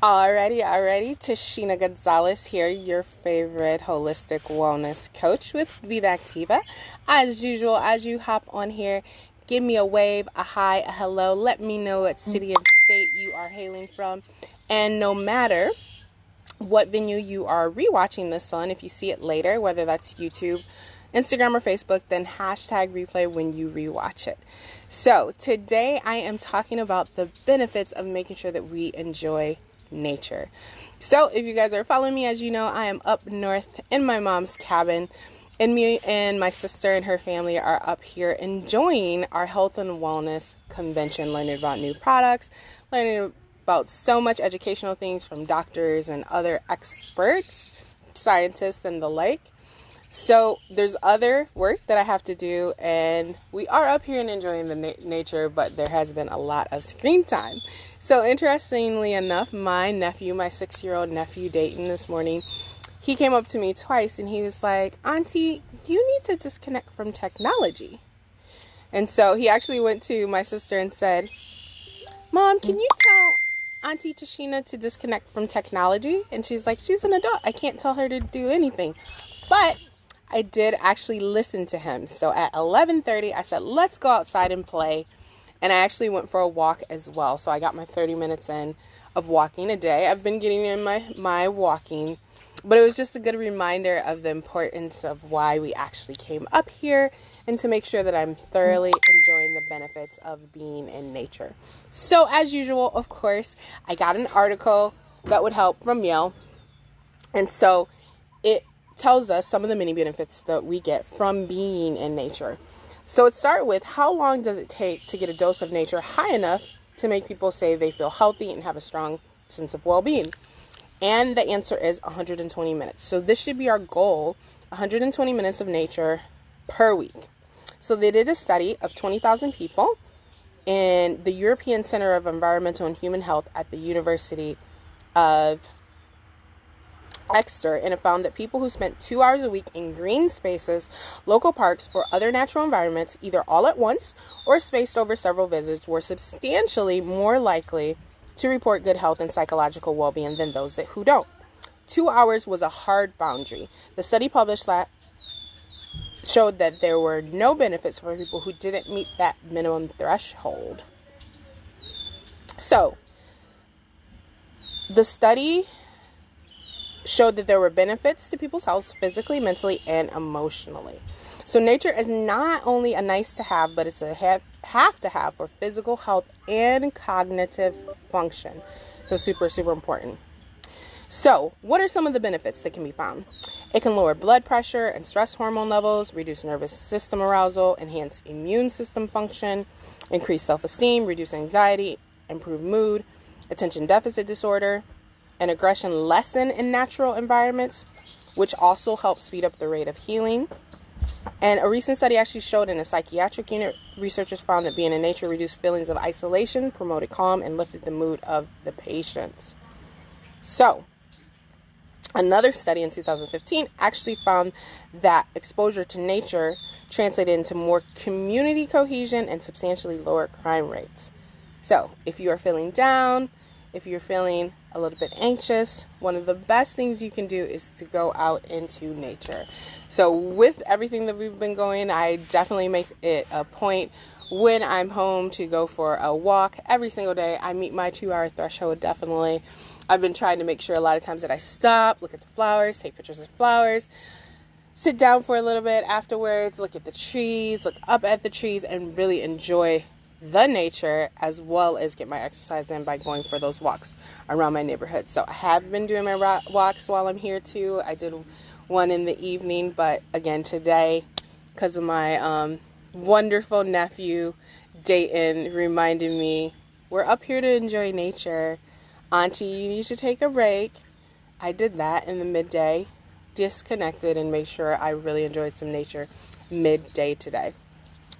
Alrighty. Tashina Gonzalez here, your favorite holistic wellness coach with Viva Activa. As usual, as you hop on here, give me a wave, a hi, a hello. Let me know what city and state you are hailing from. And no matter what venue you are rewatching this on, if you see it later, whether that's YouTube, Instagram, or Facebook, then hashtag replay when you rewatch it. So today I am talking about the benefits of making sure that we enjoy nature. So if you guys are following me, as you know, I am up north in my mom's cabin, and me and my sister and her family are up here enjoying our health and wellness convention, learning about new products, learning about so much educational things from doctors and other experts, scientists and the like. So there's other work that I have to do, and we are up here and enjoying the nature, but there has been a lot of screen time. So interestingly enough, my 6-year-old nephew, Dayton, this morning, he came up to me twice and he was like, "Auntie, you need to disconnect from technology." And so he actually went to my sister and said, "Mom, can you tell Auntie Tashina to disconnect from technology?" And she's like, "She's an adult. I can't tell her to do anything." But I did actually listen to him. So at 11:30, I said, "Let's go outside and play." And I actually went for a walk as well. So I got my 30 minutes in of walking a day. I've been getting in my walking, but it was just a good reminder of the importance of why we actually came up here, and to make sure that I'm thoroughly enjoying the benefits of being in nature. So as usual, of course, I got an article that would help from Yale. And so it tells us some of the many benefits that we get from being in nature. So it starts with, how long does it take to get a dose of nature high enough to make people say they feel healthy and have a strong sense of well-being? And the answer is 120 minutes. So this should be our goal, 120 minutes of nature per week. So they did a study of 20,000 people in the European Center of Environmental and Human Health at the University of Exeter, and it found that people who spent 2 hours a week in green spaces, local parks, or other natural environments, either all at once or spaced over several visits, were substantially more likely to report good health and psychological well-being than those who don't. 2 hours was a hard boundary. The study published that showed that there were no benefits for people who didn't meet that minimum threshold. So, the study showed that there were benefits to people's health physically, mentally, and emotionally. So nature is not only a nice to have, but it's a have to have for physical health and cognitive function. So super, super important. So what are some of the benefits that can be found? It can lower blood pressure and stress hormone levels, reduce nervous system arousal, enhance immune system function, increase self-esteem, reduce anxiety, improve mood, attention deficit disorder, and aggression lessen in natural environments, which also helps speed up the rate of healing. And a recent study actually showed in a psychiatric unit, researchers found that being in nature reduced feelings of isolation, promoted calm, and lifted the mood of the patients. So, another study in 2015 actually found that exposure to nature translated into more community cohesion and substantially lower crime rates. So, if you are feeling down, if you're feeling a little bit anxious, one of the best things you can do is to go out into nature. So with everything that we've been going, I definitely make it a point when I'm home to go for a walk every single day. I meet my 2-hour threshold, definitely. I've been trying to make sure a lot of times that I stop, look at the flowers, take pictures of flowers, sit down for a little bit afterwards, look at the trees, look up at the trees, and really enjoy the nature, as well as get my exercise in by going for those walks around my neighborhood. So I have been doing my walks while I'm here too. I did one in the evening, but again today, because of my wonderful nephew Dayton reminded me, we're up here to enjoy nature. Auntie, you need to take a break. I did that in the midday, disconnected, and made sure I really enjoyed some nature midday today.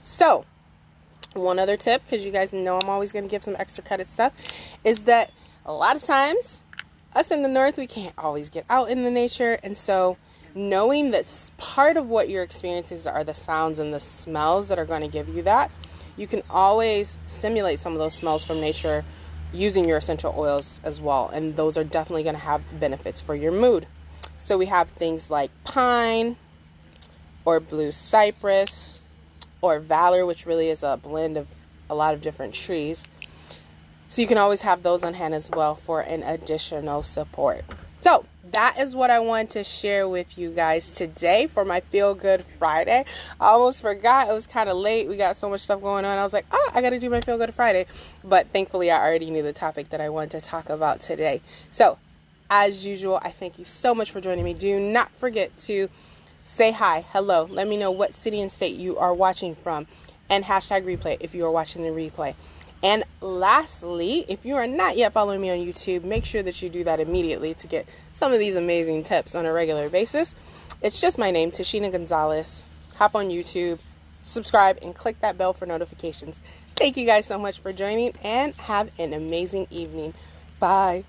So one other tip, because you guys know I'm always going to give some extra credit stuff, is that a lot of times, us in the north, we can't always get out in the nature. And so knowing that part of what your experiences are the sounds and the smells that are going to give you that, you can always simulate some of those smells from nature using your essential oils as well. And those are definitely going to have benefits for your mood. So we have things like pine or blue cypress or valor, which really is a blend of a lot of different trees. So you can always have those on hand as well for an additional support. So that is what I wanted to share with you guys today for my Feel Good Friday. I almost forgot. It was kind of late. We got so much stuff going on. I was like, I got to do my Feel Good Friday. But thankfully, I already knew the topic that I wanted to talk about today. So as usual, I thank you so much for joining me. Do not forget to say hi, hello. Let me know what city and state you are watching from. And hashtag replay if you are watching the replay. And lastly, if you are not yet following me on YouTube, make sure that you do that immediately to get some of these amazing tips on a regular basis. It's just my name, Tashina Gonzalez. Hop on YouTube, subscribe, and click that bell for notifications. Thank you guys so much for joining, and have an amazing evening. Bye.